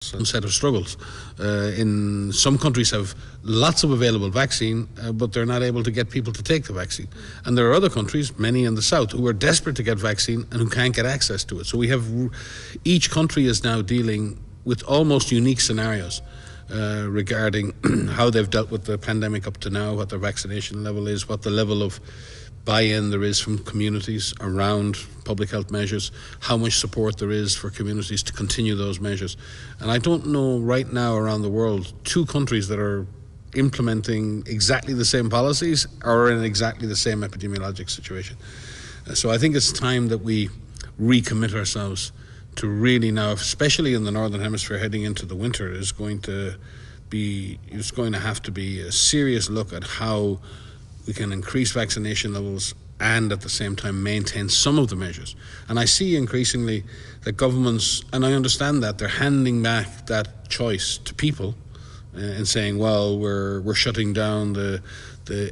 set of struggles. In some countries have lots of available vaccine, but they're not able to get people to take the vaccine. And there are other countries, many in the south, who are desperate to get vaccine and who can't get access to it. So we have, each country is now dealing with almost unique scenarios regarding how they've dealt with the pandemic up to now, what their vaccination level is, what the level of buy-in there is from communities around public health measures, how much support there is for communities to continue those measures. And I don't know right now around the world two countries that are implementing exactly the same policies or are in exactly the same epidemiologic situation. So I think it's time that we recommit ourselves to really now, especially in the Northern Hemisphere heading into the winter, it's going to have to be a serious look at how we can increase vaccination levels and at the same time maintain some of the measures. And I see increasingly that governments, and I understand that, they're handing back that choice to people and saying, well, we're shutting down the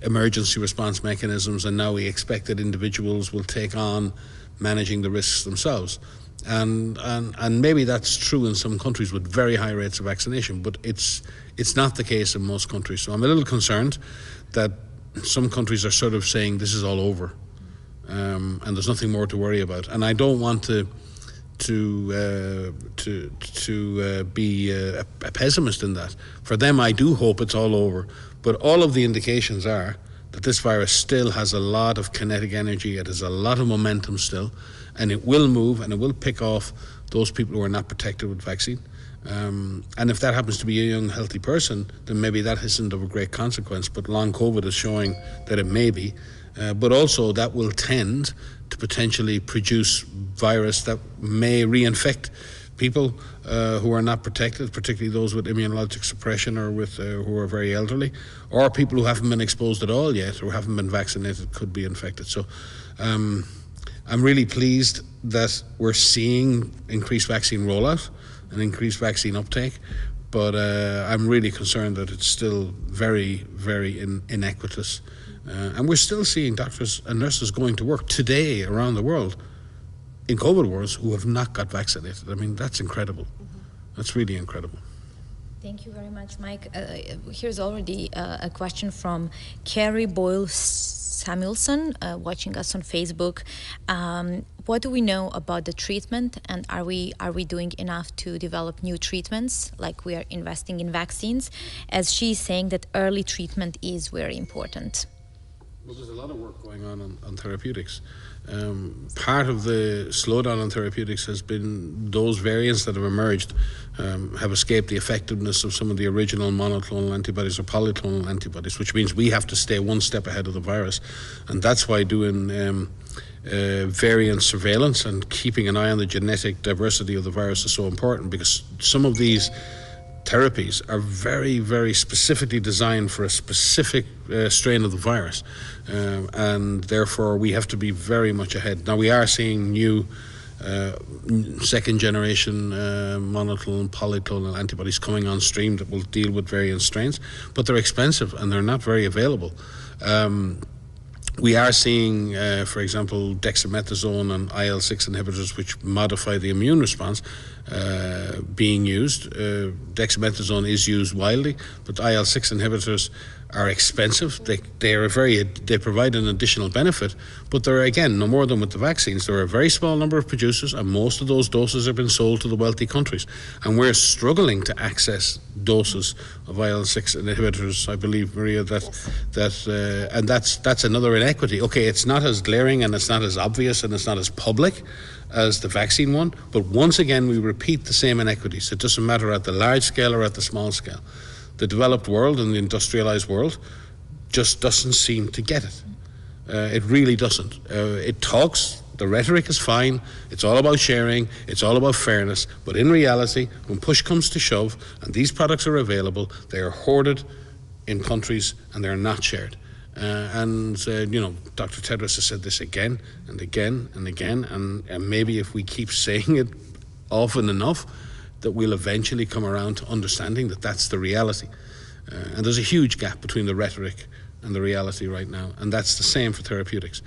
emergency response mechanisms and now we expect that individuals will take on managing the risks themselves. And maybe that's true in some countries with very high rates of vaccination, but it's not the case in most countries. So I'm a little concerned that some countries are sort of saying this is all over, and there's nothing more to worry about. And I don't want to be a pessimist in that. For them, I do hope it's all over. But all of the indications are that this virus still has a lot of kinetic energy. It has a lot of momentum still, and it will move and it will pick off those people who are not protected with vaccine. And if that happens to be a young, healthy person, then maybe that isn't of a great consequence. But long COVID is showing that it may be. But also that will tend to potentially produce virus that may reinfect people who are not protected, particularly those with immunologic suppression or with who are very elderly, or people who haven't been exposed at all yet or haven't been vaccinated could be infected. So I'm really pleased that we're seeing increased vaccine rollout and increased vaccine uptake, but I'm really concerned that it's still very, very inequitous. And we're still seeing doctors and nurses going to work today around the world in COVID wards who have not got vaccinated. I mean, that's incredible. That's really incredible. Thank you very much, Mike. Here's already a question from Carrie Boyle Samuelson, watching us on Facebook. What do we know about the treatment, and are we doing enough to develop new treatments, like we are investing in vaccines, as she's saying that early treatment is very important? Well, there's a lot of work going on therapeutics. Part of the slowdown on therapeutics has been those variants that have emerged have escaped the effectiveness of some of the original monoclonal antibodies or polyclonal antibodies, which means we have to stay one step ahead of the virus. And that's why doing variant surveillance and keeping an eye on the genetic diversity of the virus is so important, because some of these therapies are very, very specifically designed for a specific strain of the virus, and therefore we have to be very much ahead. Now we are seeing new second generation monoclonal and polyclonal antibodies coming on stream that will deal with variant strains, but they're expensive and they're not very available. We are seeing, for example, dexamethasone and IL-6 inhibitors, which modify the immune response, being used. Dexamethasone is used widely, but IL-6 inhibitors are expensive. They provide an additional benefit, but they're, again, no more than with the vaccines. There are a very small number of producers, and most of those doses have been sold to the wealthy countries. And we're struggling to access doses of IL-6 inhibitors. I believe, Maria, and that's another inequity. Okay, it's not as glaring and it's not as obvious and it's not as public as the vaccine one, but once again we repeat the same inequities. It doesn't matter at the large scale or at the small scale. The developed world and the industrialized world just doesn't seem to get it. It really doesn't. It talks, the rhetoric is fine, it's all about sharing, it's all about fairness, but in reality, when push comes to shove and these products are available, they are hoarded in countries and they're not shared. Dr. Tedros has said this again and again and again, and maybe if we keep saying it often enough, that we'll eventually come around to understanding that that's the reality. And there's a huge gap between the rhetoric and the reality right now, and that's the same for therapeutics.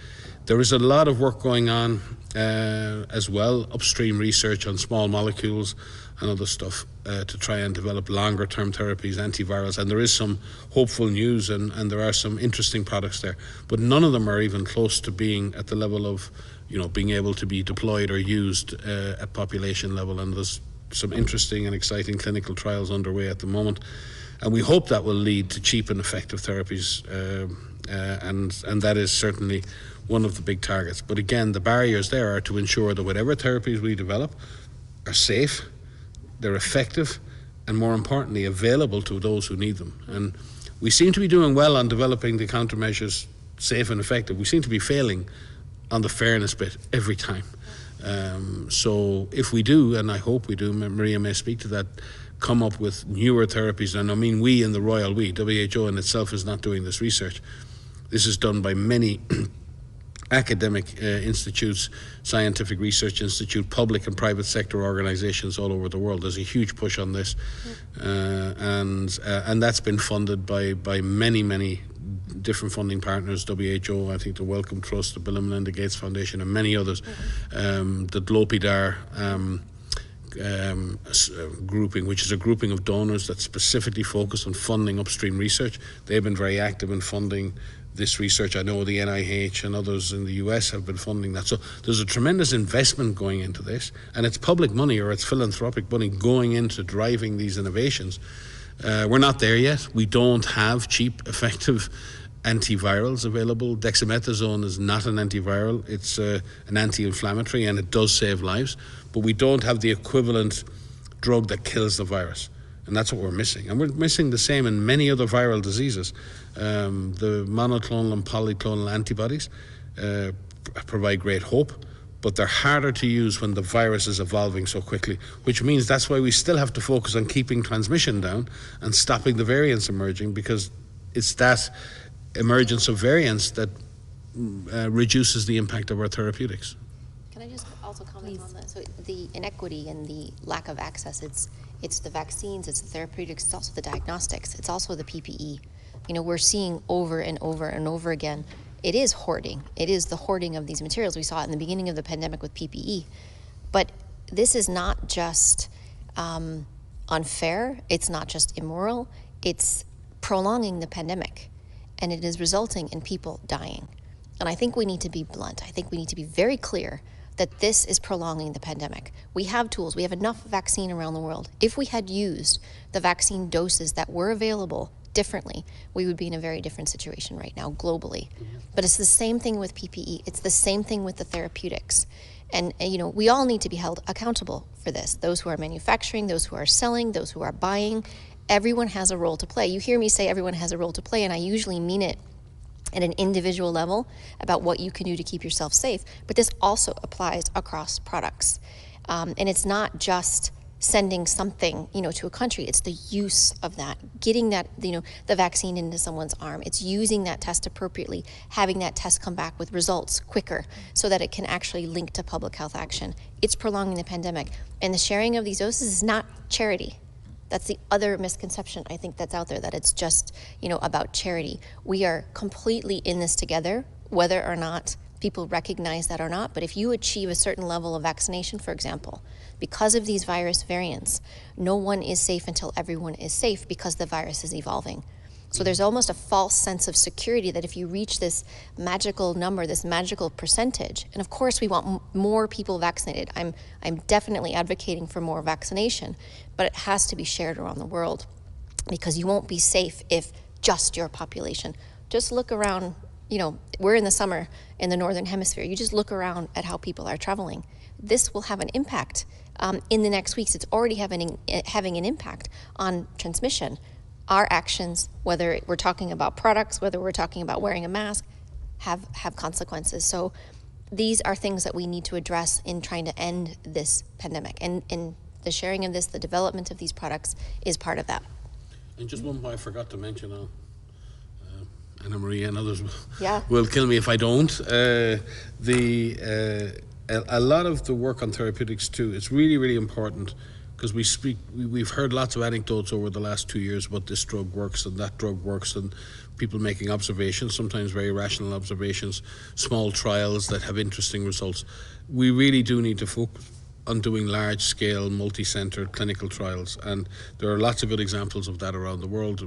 There is a lot of work going on as well, upstream research on small molecules and other stuff. to try and develop longer term therapies, antivirals, and there is some hopeful news and there are some interesting products there, but none of them are even close to being at the level of being able to be deployed or used at population level, and there's some interesting and exciting clinical trials underway at the moment, and we hope that will lead to cheap and effective therapies, and that is certainly one of the big targets. But again, the barriers there are to ensure that whatever therapies we develop are safe, they're effective, and more importantly, available to those who need them. And we seem to be doing well on developing the countermeasures safe and effective. We seem to be failing on the fairness bit every time. So if we do, and I hope we do, Maria may speak to that, come up with newer therapies, and I mean we in the royal we, WHO in itself is not doing this research. This is done by many academic institutes, scientific research institute, public and private sector organizations all over the world. There's a huge push on this, and that's been funded by many different funding partners, WHO, I think the Wellcome Trust, the Bill and Melinda Gates Foundation, and many others. The Glopidar grouping, which is a grouping of donors that specifically focus on funding upstream research. They've been very active in funding this research. I know the NIH and others in the US have been funding that. So there's a tremendous investment going into this, and it's public money or it's philanthropic money going into driving these innovations. We're not there yet. We don't have cheap, effective antivirals available. Dexamethasone is not an antiviral. It's an anti-inflammatory, and it does save lives. But we don't have the equivalent drug that kills the virus. And that's what we're missing. And we're missing the same in many other viral diseases. The monoclonal and polyclonal antibodies provide great hope, but they're harder to use when the virus is evolving so quickly, which means that's why we still have to focus on keeping transmission down and stopping the variants emerging, because it's that emergence of variants that reduces the impact of our therapeutics. Can I just also comment on that? So the inequity and the lack of access, it's the vaccines, it's the therapeutics, it's also the diagnostics, it's also the PPE. We're seeing over and over and over again, it is hoarding. It is the hoarding of these materials. We saw it in the beginning of the pandemic with PPE. But this is not just unfair, it's not just immoral, it's prolonging the pandemic. And it is resulting in people dying. And I think we need to be blunt. I think we need to be very clear that this is prolonging the pandemic. We have tools. We have enough vaccine around the world. If we had used the vaccine doses that were available differently, we would be in a very different situation right now globally. But it's the same thing with PPE. It's the same thing with the therapeutics. And we all need to be held accountable for this. Those who are manufacturing, those who are selling, those who are buying, everyone has a role to play. You hear me say everyone has a role to play, and I usually mean it at an individual level about what you can do to keep yourself safe. But this also applies across products. And it's not just sending something, to a country. It's the use of that, getting that, the vaccine into someone's arm. It's using that test appropriately, having that test come back with results quicker so that it can actually link to public health action. It's prolonging the pandemic. And the sharing of these doses is not charity. That's the other misconception I think that's out there, that it's just, about charity. We are completely in this together, whether or not people recognize that or not. But if you achieve a certain level of vaccination, for example, because of these virus variants, no one is safe until everyone is safe because the virus is evolving. So there's almost a false sense of security that if you reach this magical number, this magical percentage, and of course we want more people vaccinated. I'm definitely advocating for more vaccination, but it has to be shared around the world, because you won't be safe if just your population. Just look around, we're in the summer in the Northern Hemisphere. You just look around at how people are traveling. This will have an impact in the next weeks. It's already having an impact on transmission. Our actions, whether we're talking about products, whether we're talking about wearing a mask, have consequences. So these are things that we need to address in trying to end this pandemic. And the sharing of this, the development of these products is part of that. And just one point I forgot to mention now, Anna Maria and others Yeah. will kill me if I don't. A lot of the work on therapeutics too, it's really, really important, because we've heard lots of anecdotes over the last 2 years about this drug works and that drug works, and people making observations, sometimes very rational observations, small trials that have interesting results. We really do need to focus on doing large-scale, multi-centered clinical trials, and there are lots of good examples of that around the world.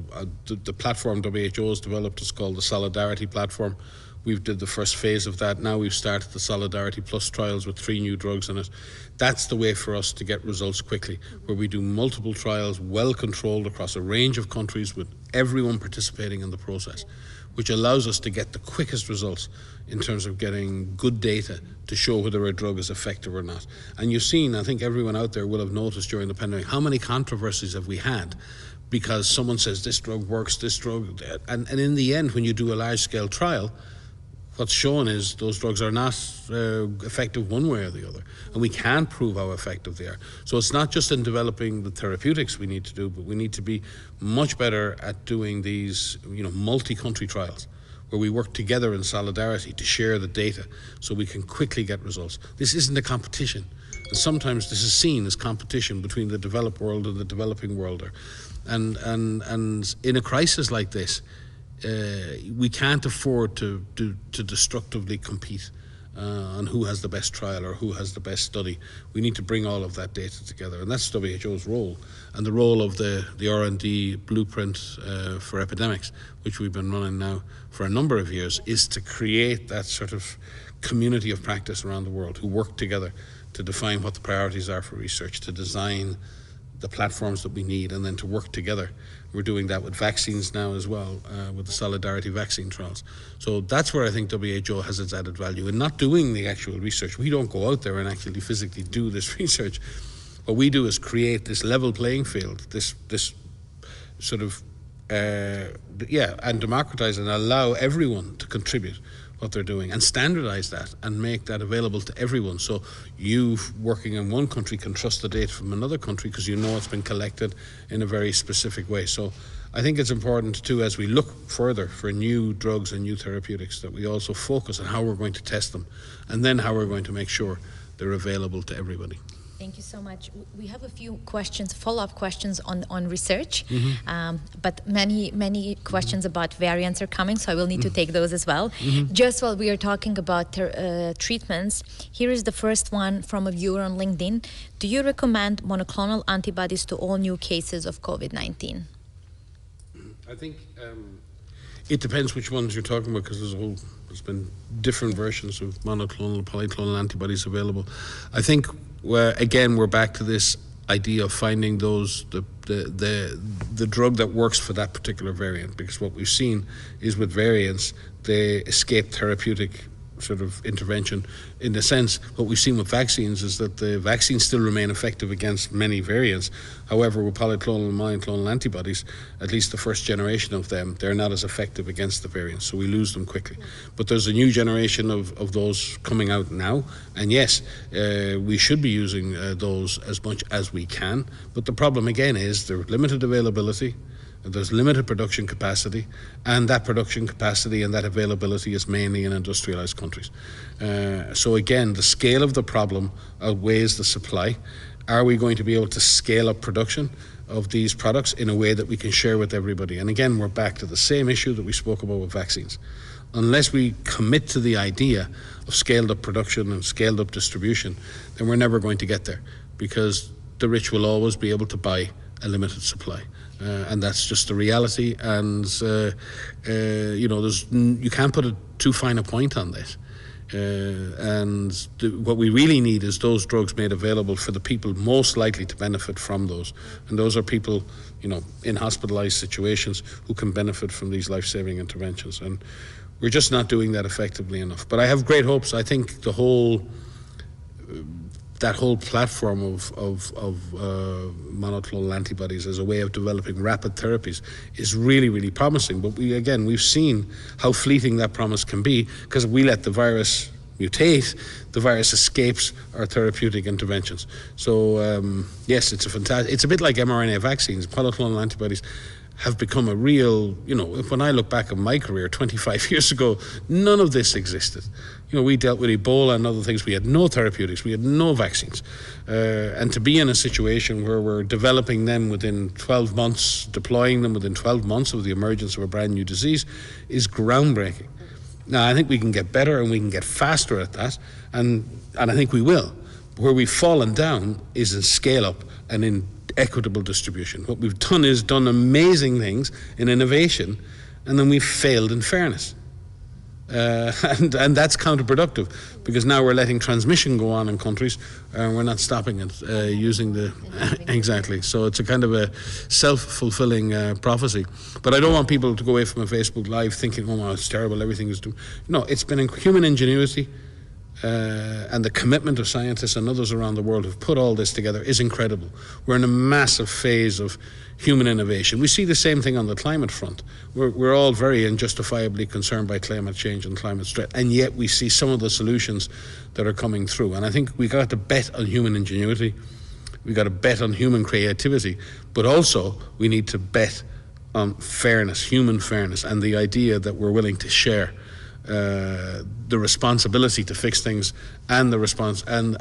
The platform WHO has developed is called the Solidarity Platform. We've did the first phase of that. Now we've started the Solidarity Plus trials with 3 new drugs in it. That's the way for us to get results quickly, where we do multiple trials, well controlled across a range of countries with everyone participating in the process, which allows us to get the quickest results in terms of getting good data to show whether a drug is effective or not. And you've seen, I think everyone out there will have noticed during the pandemic, how many controversies have we had because someone says this drug works, this drug, and in the end, when you do a large-scale trial, what's shown is those drugs are not effective one way or the other, and we can't prove how effective they are. So it's not just in developing the therapeutics we need to do, but we need to be much better at doing these, multi-country trials where we work together in solidarity to share the data so we can quickly get results. This isn't a competition, and sometimes this is seen as competition between the developed world and the developing world. And in a crisis like this, we can't afford to destructively compete on who has the best trial or who has the best study. We need to bring all of that data together, and that's WHO's role, and the role of the R&D blueprint for epidemics, which we've been running now for a number of years, is to create that sort of community of practice around the world who work together to define what the priorities are for research, to design the platforms that we need, and then to work together. We're doing that with vaccines now as well, with the Solidarity vaccine trials. So that's where I think WHO has its added value in not doing the actual research. We don't go out there and actually physically do this research. What we do is create this level playing field, this sort of, and democratize and allow everyone to contribute what they're doing and standardize that and make that available to everyone. So you working in one country can trust the data from another country because you know it's been collected in a very specific way. So I think it's important too, as we look further for new drugs and new therapeutics, that we also focus on how we're going to test them and then how we're going to make sure they're available to everybody. Thank you so much. We have a few questions, follow-up questions on research, but many questions about variants are coming, so I will need to take those as well. Just while we are talking about treatments, here is the first one from a viewer on LinkedIn. Do you recommend monoclonal antibodies to all new cases of COVID-19? I think it depends which ones you're talking about, because there's been different versions of monoclonal, polyclonal antibodies available. I think we're back to this idea of finding the drug that works for that particular variant, because what we've seen is with variants, they escape therapeutic sort of intervention. In a sense, what we've seen with vaccines is that the vaccines still remain effective against many variants. However, with polyclonal and monoclonal antibodies, at least the first generation of them, they're not as effective against the variants, so we lose them quickly. But there's a new generation of those coming out now, and yes, we should be using those as much as we can. But the problem again is there's limited availability, there's limited production capacity, and that production capacity and that availability is mainly in industrialized countries. So again, the scale of the problem outweighs the supply. Are we going to be able to scale up production of these products in a way that we can share with everybody? And again, we're back to the same issue that we spoke about with vaccines. Unless we commit to the idea of scaled up production and scaled up distribution, then we're never going to get there, because the rich will always be able to buy a limited supply. And that's just the reality, and you can't put too fine a point on this. What we really need is those drugs made available for the people most likely to benefit from those, and those are people, in hospitalized situations who can benefit from these life-saving interventions. And we're just not doing that effectively enough. But I have great hopes. I think that whole platform of monoclonal antibodies as a way of developing rapid therapies is really, really promising. But we've seen how fleeting that promise can be, because if we let the virus mutate, the virus escapes our therapeutic interventions. So yes, it's a bit like mRNA vaccines. Monoclonal antibodies have become a real, when I look back at my career 25 years ago, none of this existed. We dealt with Ebola and other things. We had no therapeutics, we had no vaccines. And to be in a situation where we're developing them within 12 months, deploying them within 12 months of the emergence of a brand new disease is groundbreaking. Now, I think we can get better and we can get faster at that, and I think we will. Where we've fallen down is in scale up and in equitable distribution. What we've done is done amazing things in innovation, and then we've failed in fairness. And that's counterproductive, because now we're letting transmission go on in countries and we're not stopping it using the exactly. So it's a kind of a self-fulfilling prophecy. But I don't want people to go away from a Facebook Live thinking, oh, it's terrible, everything is doomed. No, it's been human ingenuity, and the commitment of scientists and others around the world who've put all this together is incredible. We're in a massive phase of human innovation. We see the same thing on the climate front. We're all very unjustifiably concerned by climate change and climate threat, and yet we see some of the solutions that are coming through. And I think we got to bet on human ingenuity, we got to bet on human creativity, but also we need to bet on fairness, human fairness, and the idea that we're willing to share the responsibility to fix things and the response and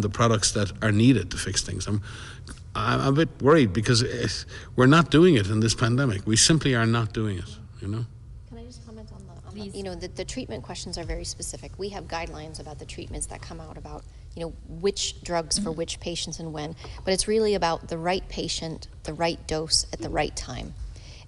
the products that are needed to fix things. I'm a bit worried because we're not doing it in this pandemic. We simply are not doing it, you know. Can I just comment on the treatment questions are very specific. We have guidelines about the treatments that come out about, which drugs for which patients and when, but it's really about the right patient, the right dose at the right time.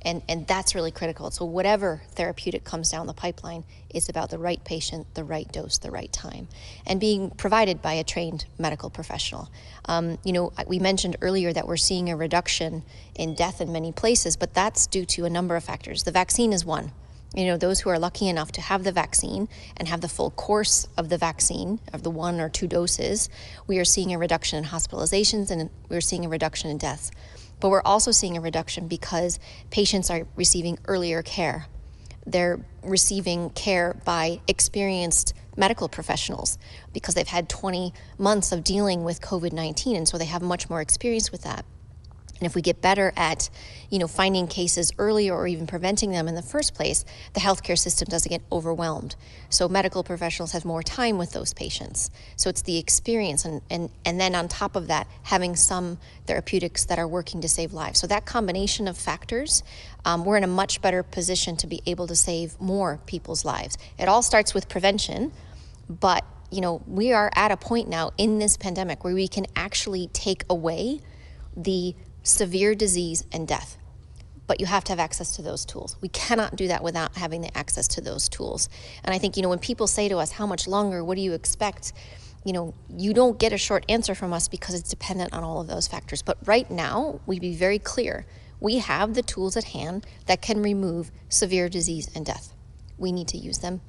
And that's really critical. So whatever therapeutic comes down the pipeline is about the right patient, the right dose, the right time, and being provided by a trained medical professional. We mentioned earlier that we're seeing a reduction in death in many places, but that's due to a number of factors. The vaccine is one. Those who are lucky enough to have the vaccine and have the full course of the vaccine, of the 1 or 2 doses, we are seeing a reduction in hospitalizations and we're seeing a reduction in deaths. But we're also seeing a reduction because patients are receiving earlier care. They're receiving care by experienced medical professionals because they've had 20 months of dealing with COVID-19, and so they have much more experience with that. And if we get better at, finding cases earlier or even preventing them in the first place, the healthcare system doesn't get overwhelmed. So medical professionals have more time with those patients. So it's the experience and then on top of that, having some therapeutics that are working to save lives. So that combination of factors, we're in a much better position to be able to save more people's lives. It all starts with prevention, but we are at a point now in this pandemic where we can actually take away the severe disease and death. But you have to have access to those tools. We cannot do that without having the access to those tools. And I think, when people say to us, how much longer, what do you expect? You don't get a short answer from us because it's dependent on all of those factors. But right now, we be very clear. We have the tools at hand that can remove severe disease and death. We need to use them.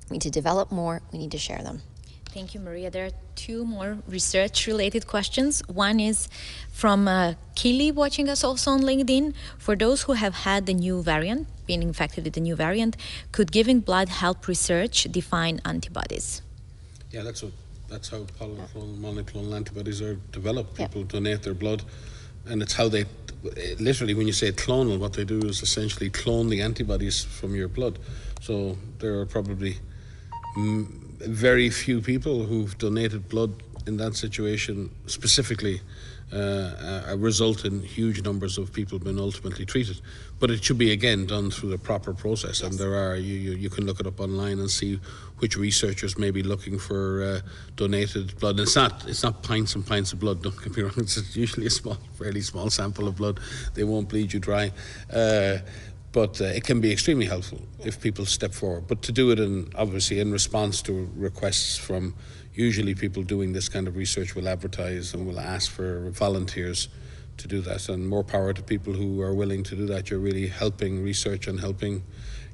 We need to develop more. We need to share them. Thank you, Maria. There are 2 more research-related questions. One is from Keely, watching us also on LinkedIn. For those who have had the new variant, being infected with the new variant, could giving blood help research define antibodies? Yeah, that's how polyclonal, monoclonal antibodies are developed. People donate their blood, and it's how they, literally when you say clonal, what they do is essentially clone the antibodies from your blood. So there are probably very few people who've donated blood in that situation specifically result in huge numbers of people being ultimately treated. But it should be, again, done through the proper process. Yes. And there are, you can look it up online and see which researchers may be looking for donated blood. And it's not pints and pints of blood, don't get me wrong. It's usually a fairly small sample of blood. They won't bleed you dry. But it can be extremely helpful if people step forward. But to do it obviously in response to requests from, usually people doing this kind of research will advertise and will ask for volunteers to do that. And more power to people who are willing to do that. You're really helping research and helping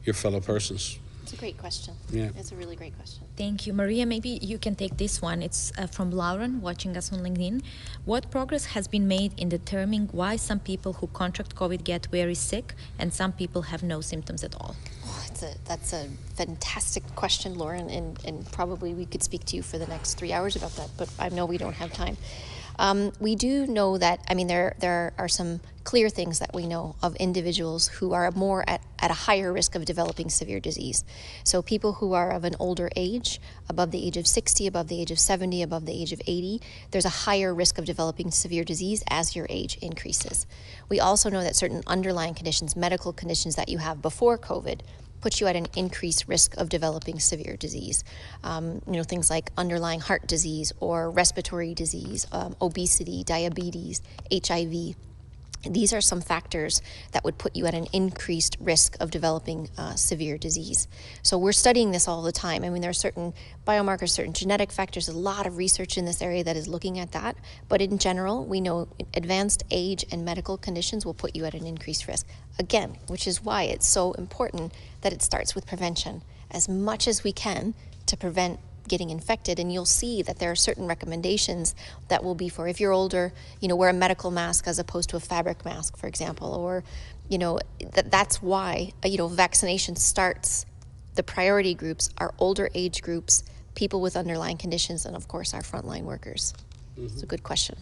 your fellow persons. It's a great question. Yeah. It's a really great question. Thank you. Maria, maybe you can take this one. It's from Lauren, watching us on LinkedIn. What progress has been made in determining why some people who contract COVID get very sick and some people have no symptoms at all? Oh, that's a fantastic question, Lauren, and probably we could speak to you for the next 3 hours about that, but I know we don't have time. We do know that, there are some clear things that we know of individuals who are more at a higher risk of developing severe disease. So people who are of an older age, above the age of 60, above the age of 70, above the age of 80, there's a higher risk of developing severe disease as your age increases. We also know that certain underlying conditions, medical conditions that you have before COVID, puts you at an increased risk of developing severe disease. Things like underlying heart disease or respiratory disease, obesity, diabetes, HIV. These are some factors that would put you at an increased risk of developing severe disease. So we're studying this all the time. I mean, there are certain biomarkers, certain genetic factors, a lot of research in this area that is looking at that. But in general, we know advanced age and medical conditions will put you at an increased risk. Again, which is why it's so important that it starts with prevention as much as we can to prevent getting infected. And you'll see that there are certain recommendations that will be for, if you're older, wear a medical mask as opposed to a fabric mask, for example, or that's why vaccination starts. The priority groups are older age groups, people with underlying conditions, and of course our frontline workers. It's a good question.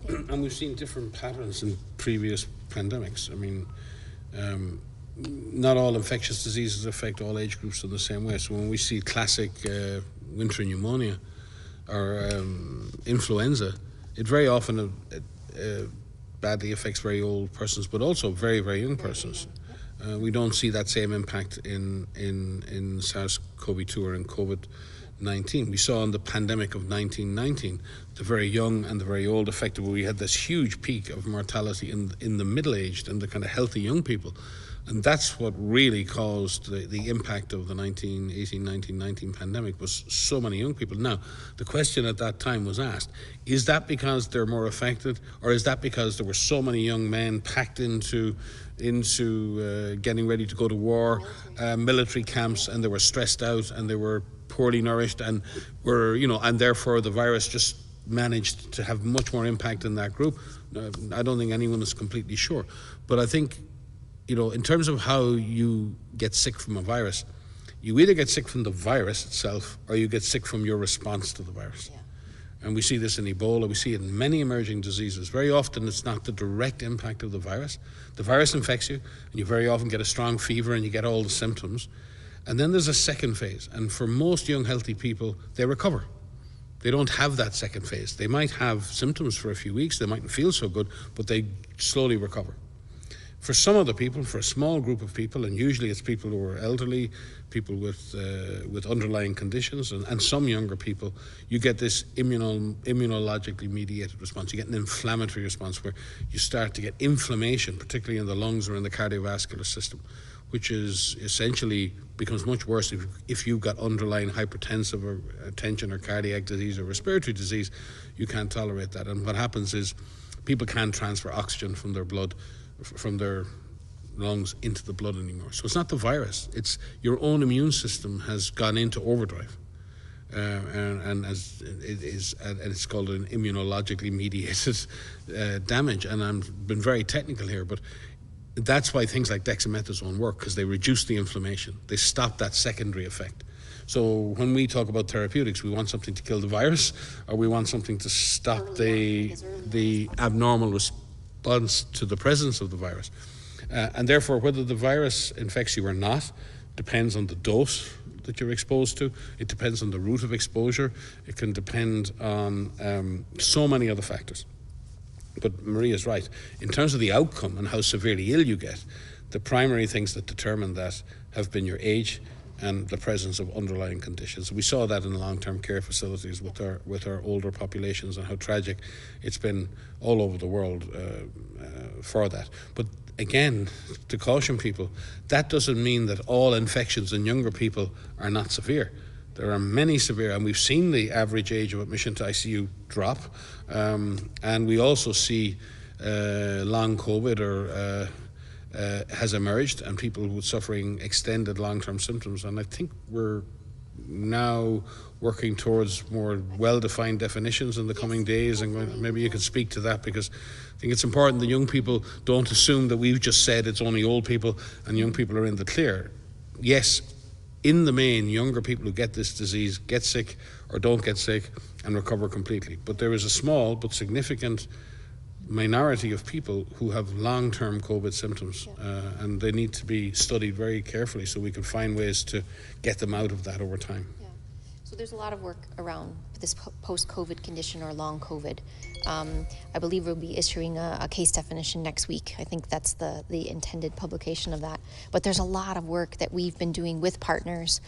And we've seen different patterns in previous pandemics. I mean, not all infectious diseases affect all age groups in the same way. So when we see classic winter pneumonia or influenza, it very often badly affects very old persons, but also very, very young persons. We don't see that same impact in SARS-CoV-2 or in COVID-19. We saw in the pandemic of 1919, the very young and the very old affected, where we had this huge peak of mortality in the middle-aged and the kind of healthy young people. And that's what really caused the impact of the 1918-1919 pandemic, was so many young people. Now, the question at that time was asked, is that because they're more affected, or is that because there were so many young men packed into getting ready to go to war, military camps, and they were stressed out and they were poorly nourished and and therefore the virus just managed to have much more impact in that group? I don't think anyone is completely sure. But I think, in terms of how you get sick from a virus, you either get sick from the virus itself or you get sick from your response to the virus. Yeah. And we see this in Ebola, we see it in many emerging diseases. Very often it's not the direct impact of the virus. The virus infects you and you very often get a strong fever and you get all the symptoms. And then there's a second phase. And for most young healthy people, they recover. They don't have that second phase. They might have symptoms for a few weeks, they mightn't feel so good, but they slowly recover. For some other people, for a small group of people, and usually it's people who are elderly, people with underlying conditions, and some younger people, you get this immunologically mediated response. You get an inflammatory response where you start to get inflammation, particularly in the lungs or in the cardiovascular system, which is essentially becomes much worse if you've got underlying hypertensive or tension or cardiac disease or respiratory disease. You can't tolerate that. And what happens is people can't transfer oxygen from their blood, from their lungs into the blood anymore. So it's not the virus, it's your own immune system has gone into overdrive. And it's called an immunologically mediated damage. And I've been very technical here, but that's why things like dexamethasone work, because they reduce the inflammation. They stop that secondary effect. So when we talk about therapeutics, we want something to kill the virus, or we want something to stop the abnormal response to the presence of the virus. And therefore, whether the virus infects you or not depends on the dose that you're exposed to. It depends on the route of exposure. It can depend on so many other factors. But Maria's right. In terms of the outcome and how severely ill you get, the primary things that determine that have been your age and the presence of underlying conditions. We saw that in the long-term care facilities with our older populations, and how tragic it's been all over the world for that. But again, to caution people, that doesn't mean that all infections in younger people are not severe. There are many severe, and we've seen the average age of admission to ICU drop, and we also see long COVID has emerged, and people who are suffering extended long-term symptoms. And I think we're now working towards more well-defined definitions in the coming days, and maybe you could speak to that, because I think it's important that young people don't assume that we've just said it's only old people and young people are in the clear. Yes, in the main, younger people who get this disease get sick or don't get sick and recover completely. But there is a small but significant minority of people who have long-term COVID symptoms, and they need to be studied very carefully so we can find ways to get them out of that over time. Yeah. So there's a lot of work around this post-COVID condition or long COVID. I believe we'll be issuing a case definition next week. I think that's the intended publication of that. But there's a lot of work that we've been doing with partners,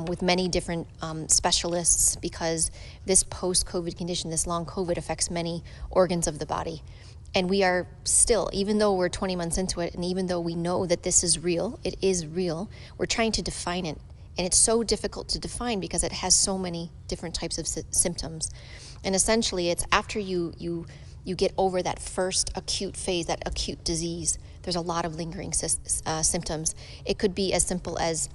with many different specialists, because this post-COVID condition, this long COVID, affects many organs of the body. And we are still, even though we're 20 months into it, and even though we know that this is real, it is real, we're trying to define it. And it's so difficult to define because it has so many different types of symptoms. And essentially, it's after you get over that first acute phase, that acute disease, there's a lot of lingering symptoms. It could be as simple as,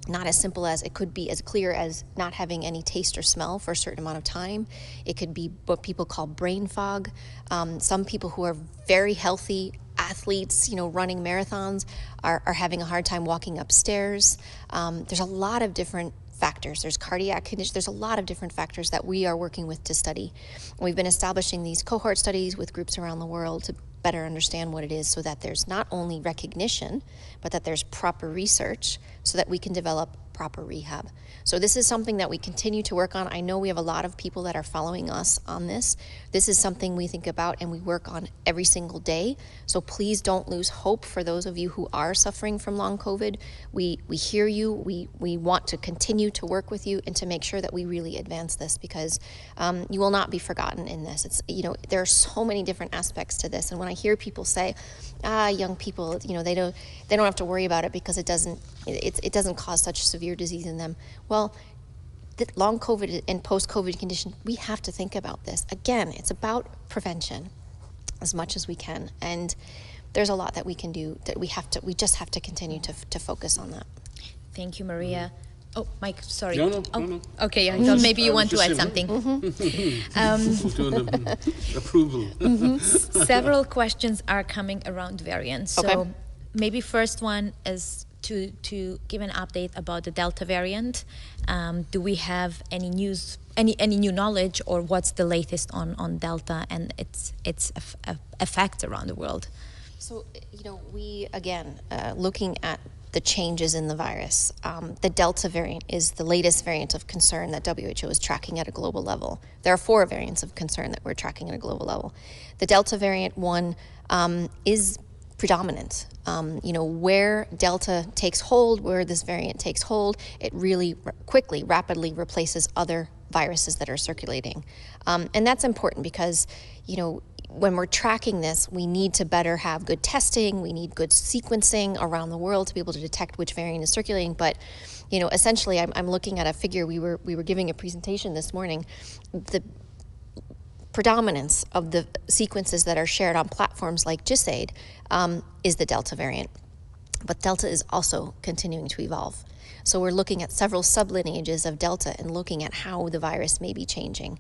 not as simple as, it could be as clear as not having any taste or smell for a certain amount of time. It could be what people call brain fog. Some people who are very healthy athletes, running marathons, are having a hard time walking upstairs. There's a lot of different factors. There's cardiac conditions. There's a lot of different factors that we are working with to study. We've been establishing these cohort studies with groups around the world to better understand what it is, so that there's not only recognition, but that there's proper research so that we can develop proper rehab. So this is something that we continue to work on. I know we have a lot of people that are following us on this. This is something we think about and we work on every single day. So please don't lose hope for those of you who are suffering from long COVID. We hear you. We want to continue to work with you and to make sure that we really advance this, because you will not be forgotten in this. It's, there are so many different aspects to this. And when I hear people say, young people, they don't have to worry about it because it doesn't cause such severe disease in them. Well, the long COVID and post-COVID condition, we have to think about this. Again, it's about prevention as much as we can. And there's a lot that we can do that we just have to continue to focus on that. Thank you, Maria. Oh, Mike, sorry. No. Okay, I thought maybe you want to add something. Doing approval. Several questions are coming around variants. So Okay. maybe first one is to give an update about the Delta variant. Do we have any news, any new knowledge, or what's the latest on Delta and its effects around the world? So, we, again, looking at the changes in the virus, the Delta variant is the latest variant of concern that WHO is tracking at a global level. There are 4 variants of concern that we're tracking at a global level. The Delta variant one is predominant. Where Delta takes hold, where this variant takes hold, it really rapidly replaces other viruses that are circulating. And that's important because, when we're tracking this, we need to better have good testing, we need good sequencing around the world to be able to detect which variant is circulating. But, essentially, I'm looking at a figure. We were giving a presentation this morning. The predominance of the sequences that are shared on platforms like GISAID is the Delta variant. But Delta is also continuing to evolve. So we're looking at several sublineages of Delta and looking at how the virus may be changing.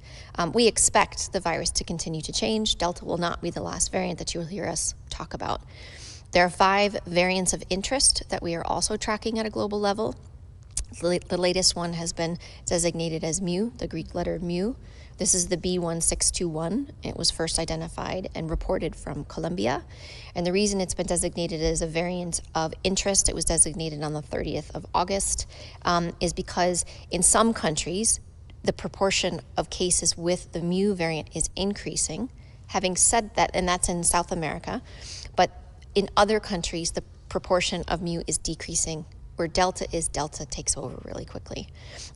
We expect the virus to continue to change. Delta will not be the last variant that you will hear us talk about. There are 5 variants of interest that we are also tracking at a global level. The latest one has been designated as mu, the Greek letter mu. This is the B1621. It was first identified and reported from Colombia. And the reason it's been designated as a variant of interest, it was designated on the 30th of August, is because in some countries, the proportion of cases with the mu variant is increasing. Having said that, and that's in South America, but in other countries, the proportion of mu is decreasing. Where Delta takes over really quickly.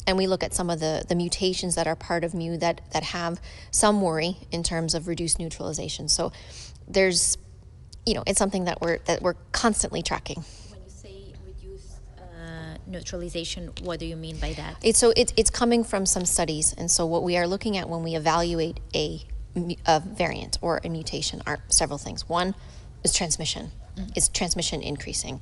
And we look at some of the mutations that are part of mu that have some worry in terms of reduced neutralization. So there's, it's something that we're constantly tracking. When you say reduced neutralization, what do you mean by that? It's coming from some studies. And so what we are looking at when we evaluate a variant or a mutation are several things. One is transmission. Is transmission increasing?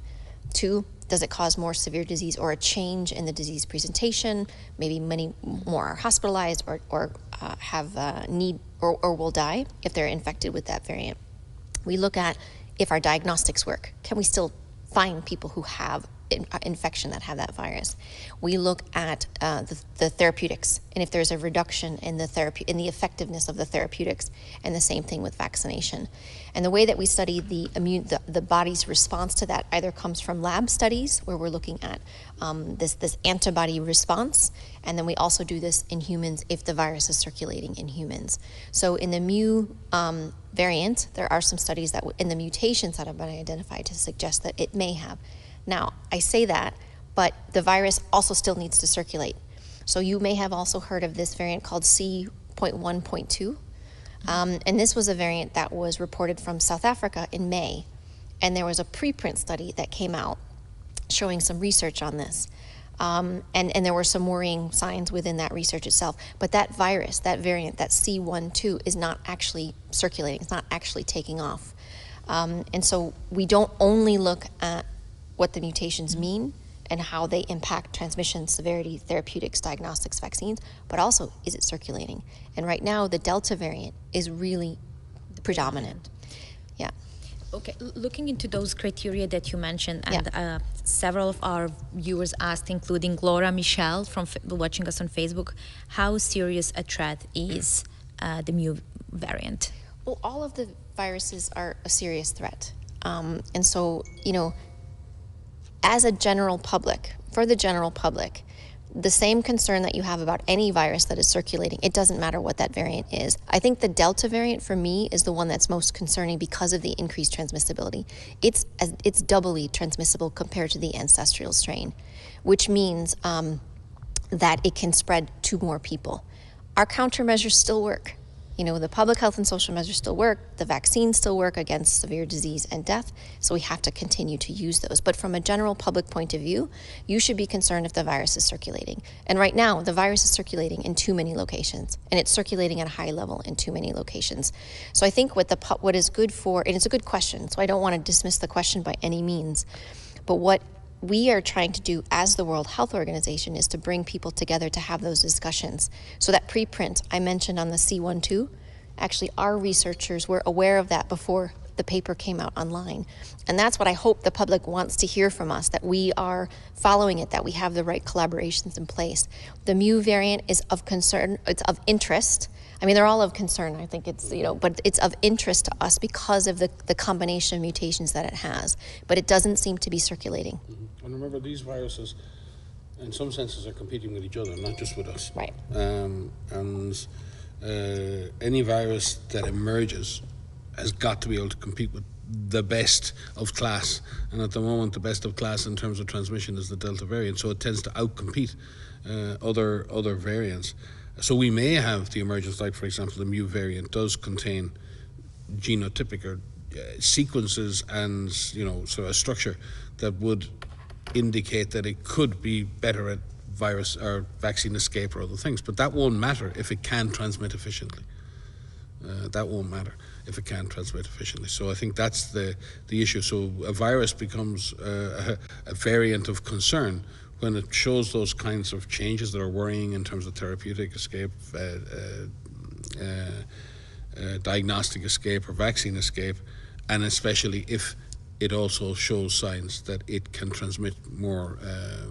2, does it cause more severe disease or a change in the disease presentation? Maybe many more are hospitalized or have need or will die if they're infected with that variant. We look at if our diagnostics work. Can we still find people who have infection, that have that virus. We look at the therapeutics, and if there's a reduction in the effectiveness of the therapeutics, and the same thing with vaccination. And the way that we study the body's response to that either comes from lab studies, where we're looking at this antibody response, and then we also do this in humans if the virus is circulating in humans. So in the mu variant, there are some studies that in the mutations that have been identified to suggest that it may have. Now, I say that, but the virus also still needs to circulate. So you may have also heard of this variant called C.1.2. And this was a variant that was reported from South Africa in May. And there was a preprint study that came out showing some research on this. And there were some worrying signs within that research itself. But that virus, that variant, that C.1.2, is not actually circulating. It's not actually taking off. And so we don't only look at what the mutations mean and how they impact transmission, severity, therapeutics, diagnostics, vaccines, but also, is it circulating? And right now, the Delta variant is really predominant. Yeah. Okay, looking into those criteria that you mentioned, and several of our viewers asked, including Laura Michelle from watching us on Facebook, how serious a threat is the mu variant? Well, all of the viruses are a serious threat. And so, as a general public, for the general public, the same concern that you have about any virus that is circulating, it doesn't matter what that variant is. I think the Delta variant for me is the one that's most concerning because of the increased transmissibility. It's doubly transmissible compared to the ancestral strain, which means that it can spread to more people. Our countermeasures still work. The public health and social measures still work, the vaccines still work against severe disease and death, so we have to continue to use those. But from a general public point of view, you should be concerned if the virus is circulating. And right now, the virus is circulating in too many locations, and it's circulating at a high level in too many locations. So I think what is good for, and it's a good question, so I don't want to dismiss the question by any means, but what we are trying to do as the World Health Organization is to bring people together to have those discussions. So that preprint I mentioned on the C.1.2, actually our researchers were aware of that before the paper came out online. And that's what I hope the public wants to hear from us, that we are following it, that we have the right collaborations in place. The mu variant is of concern, it's of interest. I mean, they're all of concern, I think it's, but it's of interest to us because of the combination of mutations that it has. But it doesn't seem to be circulating. Mm-hmm. And remember, these viruses, in some senses, are competing with each other, not just with us. Right. Any virus that emerges has got to be able to compete with the best of class. And at the moment, the best of class in terms of transmission is the Delta variant. So it tends to outcompete other variants. So we may have the emergence, like, for example, the mu variant does contain genotypic or sequences and, sort of a structure that would indicate that it could be better at virus or vaccine escape or other things. But that won't matter if it can transmit efficiently. That won't matter if it can transmit efficiently. So I think that's the issue. So a virus becomes a variant of concern when it shows those kinds of changes that are worrying in terms of therapeutic escape, diagnostic escape or vaccine escape, and especially if it also shows signs that it can transmit more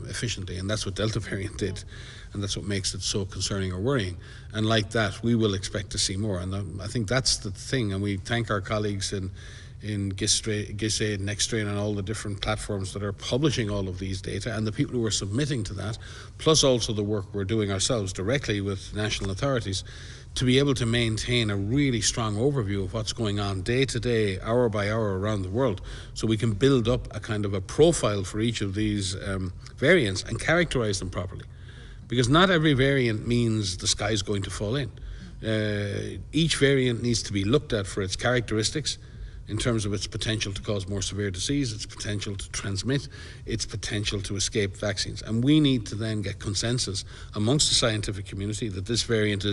efficiently. And that's what Delta variant did, and that's what makes it so concerning or worrying. And like that, we will expect to see more. And I think that's the thing, and we thank our colleagues in GISAID, NextStrain, and all the different platforms that are publishing all of these data, and the people who are submitting to that, plus also the work we're doing ourselves directly with national authorities, to be able to maintain a really strong overview of what's going on day to day, hour by hour around the world, so we can build up a kind of a profile for each of these variants and characterize them properly. Because not every variant means the sky's going to fall in. Each variant needs to be looked at for its characteristics, in terms of its potential to cause more severe disease, its potential to transmit, its potential to escape vaccines. And we need to then get consensus amongst the scientific community that this variant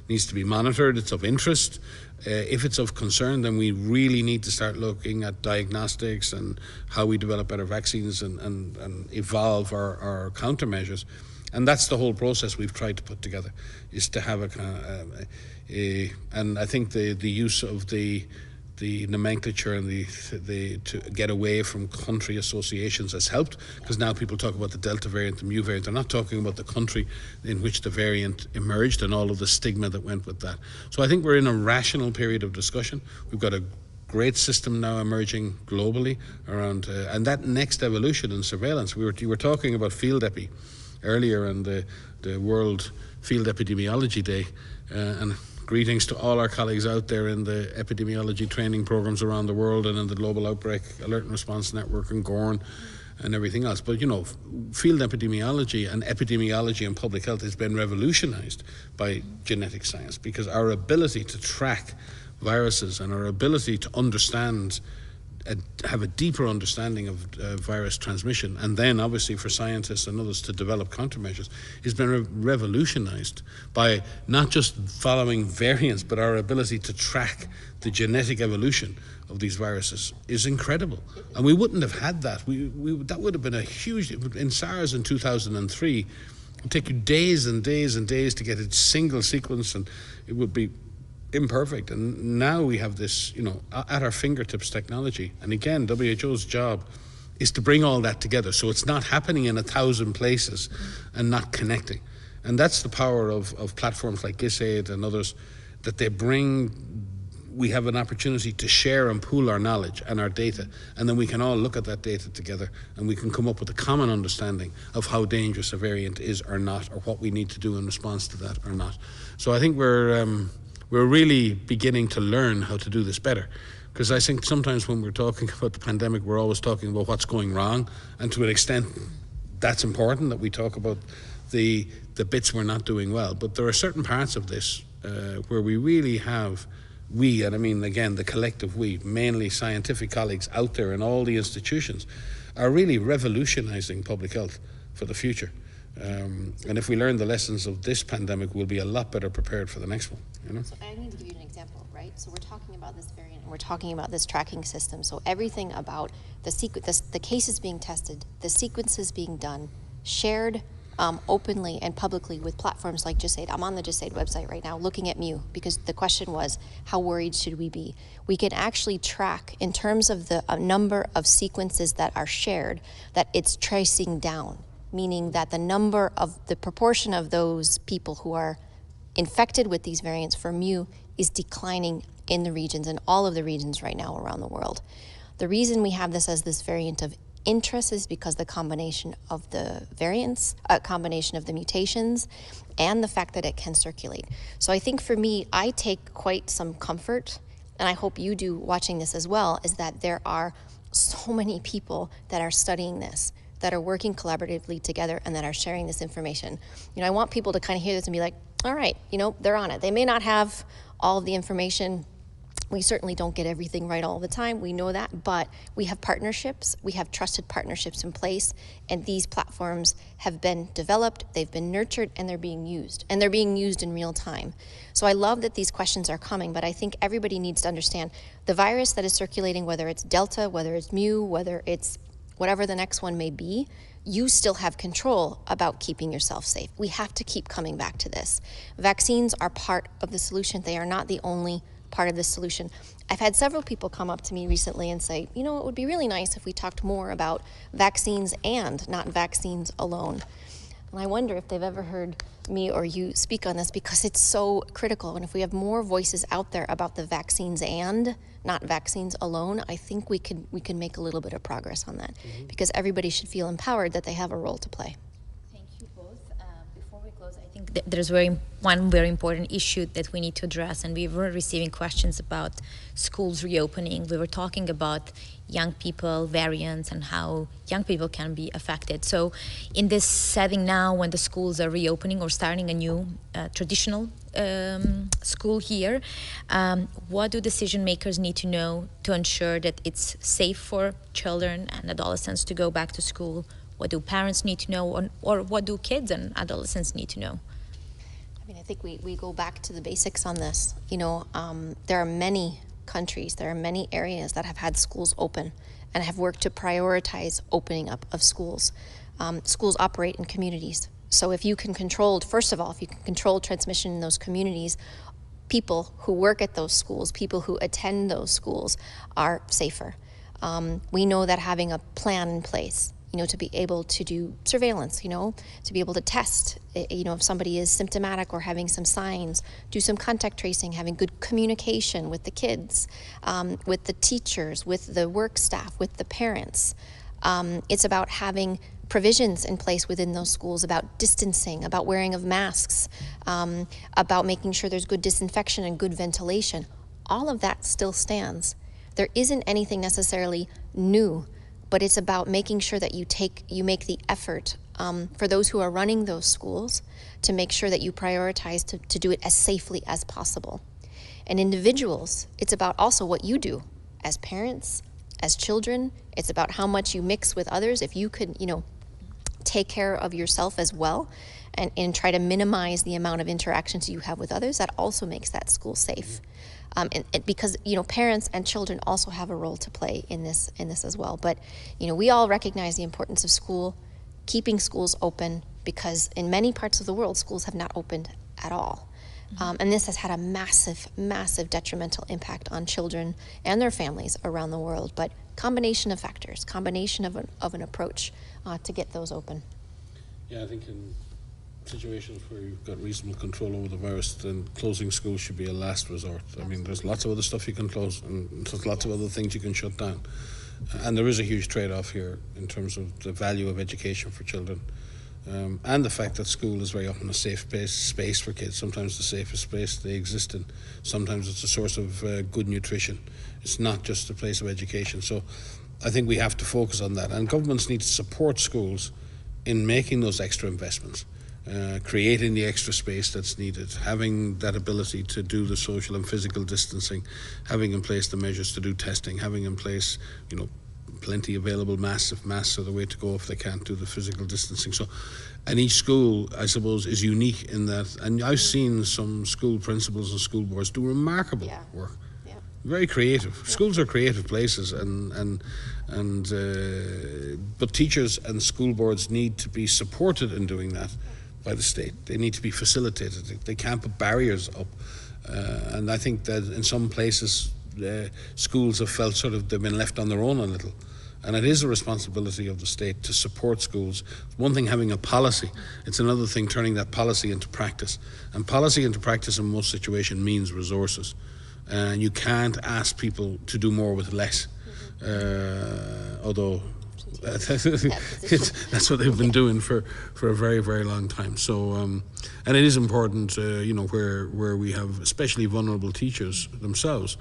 needs to be monitored, it's of interest. If it's of concern, then we really need to start looking at diagnostics and how we develop better vaccines and evolve our countermeasures. And that's the whole process we've tried to put together, is to have and I think the use of the the nomenclature and the to get away from country associations has helped, because now people talk about the Delta variant, the Mu variant. They're not talking about the country in which the variant emerged and all of the stigma that went with that. So I think we're in a rational period of discussion. We've got a great system now emerging globally around, and that next evolution in surveillance. You were talking about field epi earlier, and the World Field Epidemiology Day, and greetings to all our colleagues out there in the epidemiology training programs around the world and in the Global Outbreak Alert and Response Network and GORN and everything else. But field epidemiology and public health has been revolutionized by genetic science, because our ability to track viruses and our ability to understand, have a deeper understanding of virus transmission, and then obviously for scientists and others to develop countermeasures, has been revolutionized by not just following variants, but our ability to track the genetic evolution of these viruses is incredible. And we wouldn't have had that. That would have been a huge, in SARS in 2003, it would take you days and days and days to get a single sequence, and it would be imperfect. And now we have this, at our fingertips technology. And again, WHO's job is to bring all that together, so it's not happening in 1,000 places and not connecting. And that's the power of platforms like GISAID and others, that they bring. We have an opportunity to share and pool our knowledge and our data, and then we can all look at that data together, and we can come up with a common understanding of how dangerous a variant is or not, or what we need to do in response to that or not. So I think we're really beginning to learn how to do this better, because I think sometimes when we're talking about the pandemic, we're always talking about what's going wrong, and to an extent that's important, that we talk about the bits we're not doing well. But there are certain parts of this where we really have, and I mean again the collective we, mainly scientific colleagues out there in all the institutions, are really revolutionizing public health for the future. And if we learn the lessons of this pandemic, we'll be a lot better prepared for the next one. So I need to give you an example, right? So we're talking about this variant, and we're talking about this tracking system. So everything about the cases being tested, the sequences being done, shared openly and publicly with platforms like GISAID. I'm on the GISAID website right now looking at Mu, because the question was, how worried should we be? We can actually track, in terms of the number of sequences that are shared, that it's tracing down, meaning that the proportion of those people who are infected with these variants for Mu is declining in the regions, in all of the regions right now around the world. The reason we have this as this variant of interest is because the combination of the variants, combination of the mutations, and the fact that it can circulate. So I think for me, I take quite some comfort, and I hope you do watching this as well, is that there are so many people that are studying this, that are working collaboratively together, and that are sharing this information. I want people to kind of hear this and be like, all right, they're on it. They may not have all of the information. We certainly don't get everything right all the time. We know that, but we have partnerships. We have trusted partnerships in place, and these platforms have been developed, they've been nurtured, and they're being used. And they're being used in real time. So I love that these questions are coming, but I think everybody needs to understand the virus that is circulating, whether it's Delta, whether it's Mu, whether it's whatever the next one may be, you still have control about keeping yourself safe. We have to keep coming back to this. Vaccines are part of the solution. They are not the only part of the solution. I've had several people come up to me recently and say, it would be really nice if we talked more about vaccines and not vaccines alone. And I wonder if they've ever heard me or you speak on this, because it's so critical. And if we have more voices out there about the vaccines and not vaccines alone, I think we can make a little bit of progress on that, because everybody should feel empowered that they have a role to play. Thank you both. Before we close, I think there's one very important issue that we need to address, and we were receiving questions about schools reopening. We were talking about young people, variants, and how young people can be affected. So in this setting now, when the schools are reopening or starting a new traditional school here, what do decision makers need to know to ensure that it's safe for children and adolescents to go back to school? What do parents need to know, or what do kids and adolescents need to know? I think we go back to the basics on this. There are many countries, there are many areas that have had schools open and have worked to prioritize opening up of schools. Schools operate in communities. So if you can control, first of all, if you can control transmission in those communities, people who work at those schools, people who attend those schools, are safer. We know that having a plan in place, to be able to do surveillance, to be able to test, if somebody is symptomatic or having some signs, do some contact tracing, having good communication with the kids, with the teachers, with the work staff, with the parents. It's about having provisions in place within those schools about distancing, about wearing of masks, about making sure there's good disinfection and good ventilation. All of that still stands. There isn't anything necessarily new, but it's about making sure that you make the effort for those who are running those schools to make sure that you prioritize to do it as safely as possible. And individuals, it's about also what you do as parents, as children. It's about how much you mix with others. If you could, take care of yourself as well and try to minimize the amount of interactions you have with others, that also makes that school safe. And because parents and children also have a role to play in this as well. But we all recognize the importance of school, keeping schools open, because in many parts of the world schools have not opened at all. And this has had a massive, massive detrimental impact on children and their families around the world. But combination of factors, combination of an approach to get those open. Yeah, I think in situations where you've got reasonable control over the virus, then closing schools should be a last resort. I mean, there's lots of other stuff you can close, and there's lots of other things you can shut down. And there is a huge trade-off here in terms of the value of education for children. And the fact that school is very often a safe space for kids, sometimes the safest space they exist in. Sometimes it's a source of good nutrition. It's not just a place of education. So I think we have to focus on that. And governments need to support schools in making those extra investments, creating the extra space that's needed, having that ability to do the social and physical distancing, having in place the measures to do testing, having in place, plenty available masks if masks are the way to go if they can't do the physical distancing. So, and each school, I suppose, is unique in that. And I've seen some school principals and school boards do remarkable work. Yeah. Very creative. Yeah. Schools are creative places, but teachers and school boards need to be supported in doing that by the state. They need to be facilitated. They can't put barriers up. And I think that in some places, schools have felt sort of they've been left on their own a little. And it is a responsibility of the state to support schools. It's one thing having a policy, it's another thing turning that policy into practice. And policy into practice in most situations means resources. And you can't ask people to do more with less, although that's what they've been doing for a very, very long time. So, and it is important, where we have especially vulnerable teachers themselves.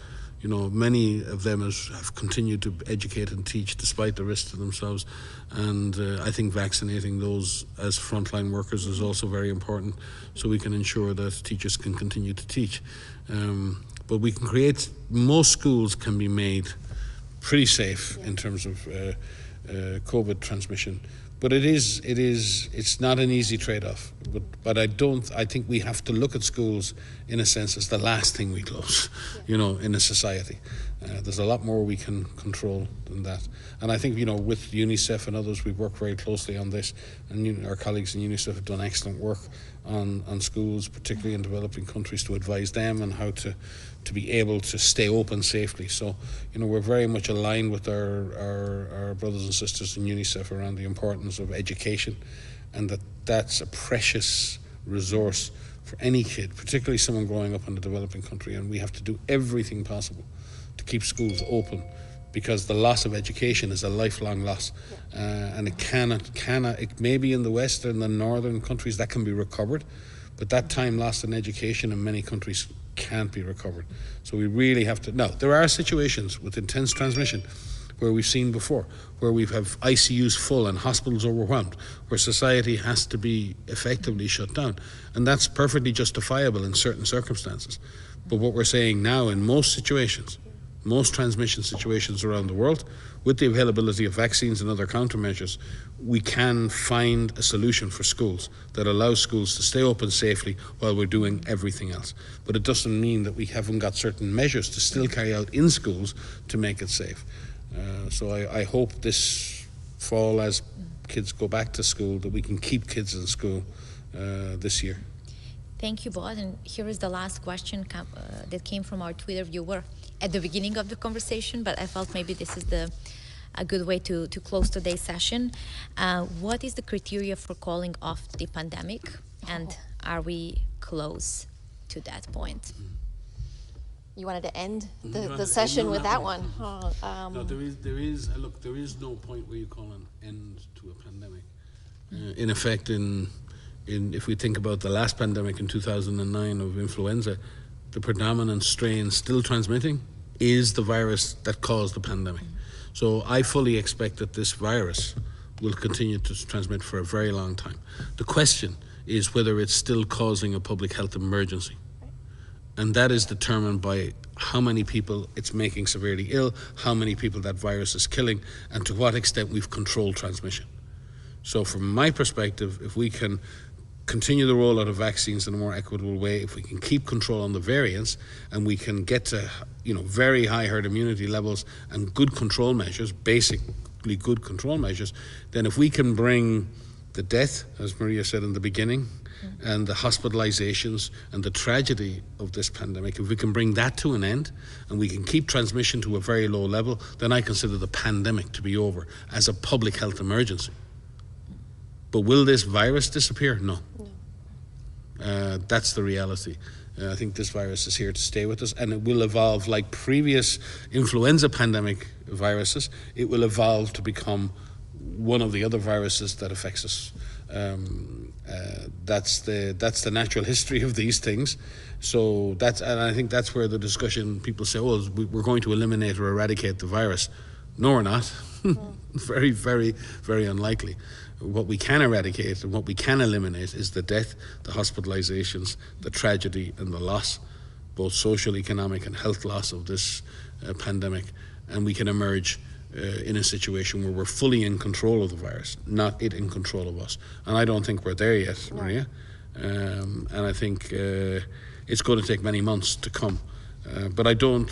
Many of them have continued to educate and teach despite the risk to themselves. And I think vaccinating those as frontline workers is also very important, so we can ensure that teachers can continue to teach. But we can most schools can be made pretty safe in terms of COVID transmission. But it's not an easy trade-off. But I think we have to look at schools in a sense as the last thing we close, in a society. There's a lot more we can control than that. And I think, with UNICEF and others, we've worked very closely on this. And our colleagues in UNICEF have done excellent work on schools, particularly in developing countries, to advise them on how to be able to stay open safely. So, we're very much aligned with our brothers and sisters in UNICEF around the importance of education, and that's a precious resource for any kid, particularly someone growing up in a developing country. And we have to do everything possible to keep schools open, because the loss of education is a lifelong loss. And it may be in the Western and Northern countries that can be recovered, but that time lost in education in many countries can't be recovered. So we really have to. Now, there are situations with intense transmission where we've seen before, where we have ICUs full and hospitals overwhelmed, where society has to be effectively shut down. And that's perfectly justifiable in certain circumstances. But what we're saying now, in most situations, most transmission situations around the world, with the availability of vaccines and other countermeasures, we can find a solution for schools that allows schools to stay open safely while we're doing everything else. But it doesn't mean that we haven't got certain measures to still carry out in schools to make it safe. So I hope this fall, as kids go back to school, that we can keep kids in school this year. Thank you both. And here is the last question that came from our Twitter viewer at the beginning of the conversation, but I felt maybe this is a good way to close today's session. What is the criteria for calling off the pandemic, and are we close to that point? You wanted to end the session with that one. No, there is no point where you call an end to a pandemic. In effect, if we think about the last pandemic in 2009 of influenza, the predominant strain still transmitting is the virus that caused the pandemic. So I fully expect that this virus will continue to transmit for a very long time. The question is whether it's still causing a public health emergency. And that is determined by how many people it's making severely ill, how many people that virus is killing, and to what extent we've controlled transmission. So from my perspective, if we can continue the rollout of vaccines in a more equitable way, if we can keep control on the variants, and we can get to very high herd immunity levels and good control measures, basically good control measures, then if we can bring the death, as Maria said in the beginning, and the hospitalizations and the tragedy of this pandemic, if we can bring that to an end and we can keep transmission to a very low level, then I consider the pandemic to be over as a public health emergency. But will this virus disappear? No. That's the reality. I think this virus is here to stay with us, and it will evolve like previous influenza pandemic viruses. It will evolve to become one of the other viruses that affects us. That's the natural history of these things. So and I think that's where the discussion, people say, "Oh, we're going to eliminate or eradicate the virus." No, we're not. Very, very, very unlikely. What we can eradicate and what we can eliminate is the death, the hospitalizations, the tragedy and the loss, both social, economic and health loss of this pandemic. And we can emerge in a situation where we're fully in control of the virus, not it in control of us. And I don't think we're there yet, Maria. And I think it's going to take many months to come. But I don't...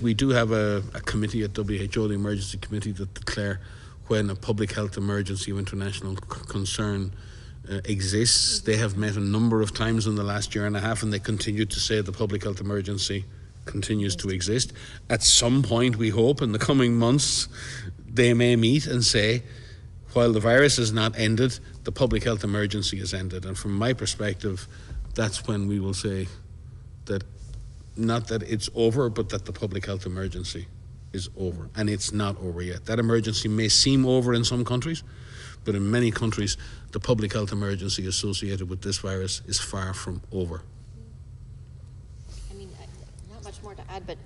we do have a committee at WHO, the emergency committee, that declare when a public health emergency of international concern exists. They have met a number of times in the last year and a half, and they continue to say the public health emergency continues to exist. At some point, we hope, in the coming months, they may meet and say, while the virus is not ended, the public health emergency is ended. And from my perspective, that's when we will say that not that it's over, but that the public health emergency is over. And it's not over yet. That emergency may seem over in some countries, but in many countries, the public health emergency associated with this virus is far from over. I mean, not much more to add, but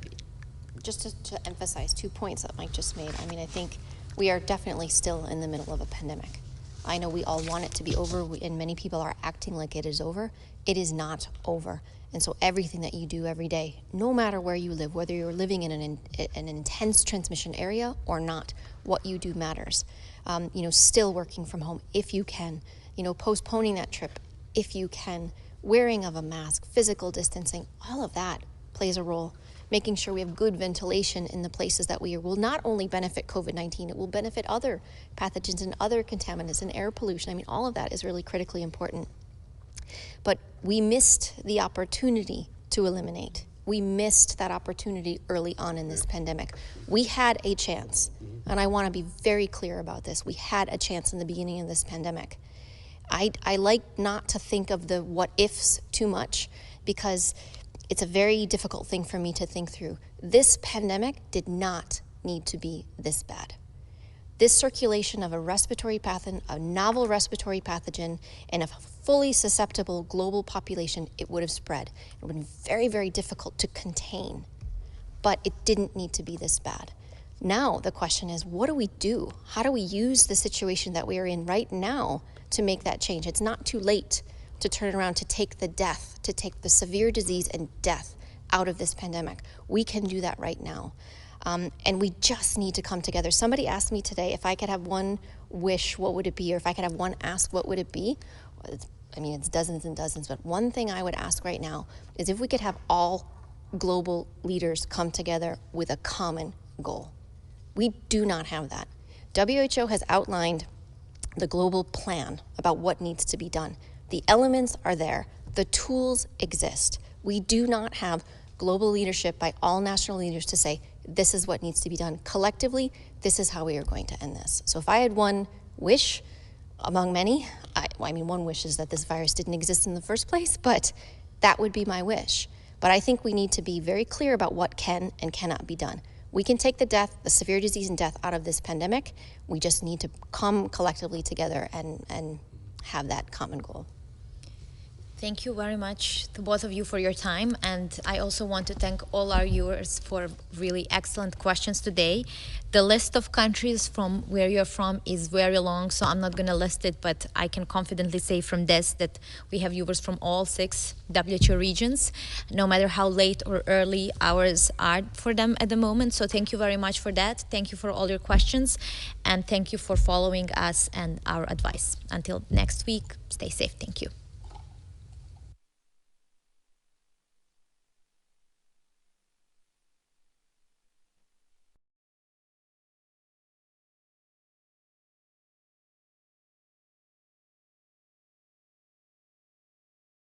just to emphasize 2 points that Mike just made. I mean, I think we are definitely still in the middle of a pandemic. I know we all want it to be over, and many people are acting like it is over. It is not over. And so everything that you do every day, no matter where you live, whether you're living in an intense transmission area or not, what you do matters. Still working from home if you can, postponing that trip if you can, wearing of a mask, physical distancing, all of that plays a role. Making sure we have good ventilation in the places that we are will not only benefit COVID-19, it will benefit other pathogens and other contaminants and air pollution. I mean, all of that is really critically important. But we missed the opportunity to eliminate. We missed that opportunity early on in this pandemic. We had a chance, and I want to be very clear about this. We had a chance in the beginning of this pandemic. I like not to think of the what ifs too much, because it's a very difficult thing for me to think through. This pandemic did not need to be this bad. This circulation of a respiratory pathogen, a novel respiratory pathogen, in a fully susceptible global population, it would have spread. It would have been very, very difficult to contain, but it didn't need to be this bad. Now the question is, what do we do? How do we use the situation that we are in right now to make that change? It's not too late to turn around, to take the severe disease and death out of this pandemic. We can do that right now. And we just need to come together. Somebody asked me today, if I could have one wish, what would it be? Or if I could have one ask, what would it be? It's dozens and dozens, but one thing I would ask right now is if we could have all global leaders come together with a common goal. We do not have that. WHO has outlined the global plan about what needs to be done. The elements are there. The tools exist. We do not have global leadership by all national leaders to say, this is what needs to be done. Collectively, this is how we are going to end this. So if I had one wish among many, I mean, one wish is that this virus didn't exist in the first place, but that would be my wish. But I think we need to be very clear about what can and cannot be done. We can take the severe disease and death out of this pandemic. We just need to come collectively together and have that common goal. Thank you very much to both of you for your time, and I also want to thank all our viewers for really excellent questions today. The list of countries from where you're from is very long, so I'm not going to list it, but I can confidently say from this that we have viewers from all 6 WHO regions, no matter how late or early hours are for them at the moment. So thank you very much for that. Thank you for all your questions, and thank you for following us and our advice. Until next week, stay safe. Thank you.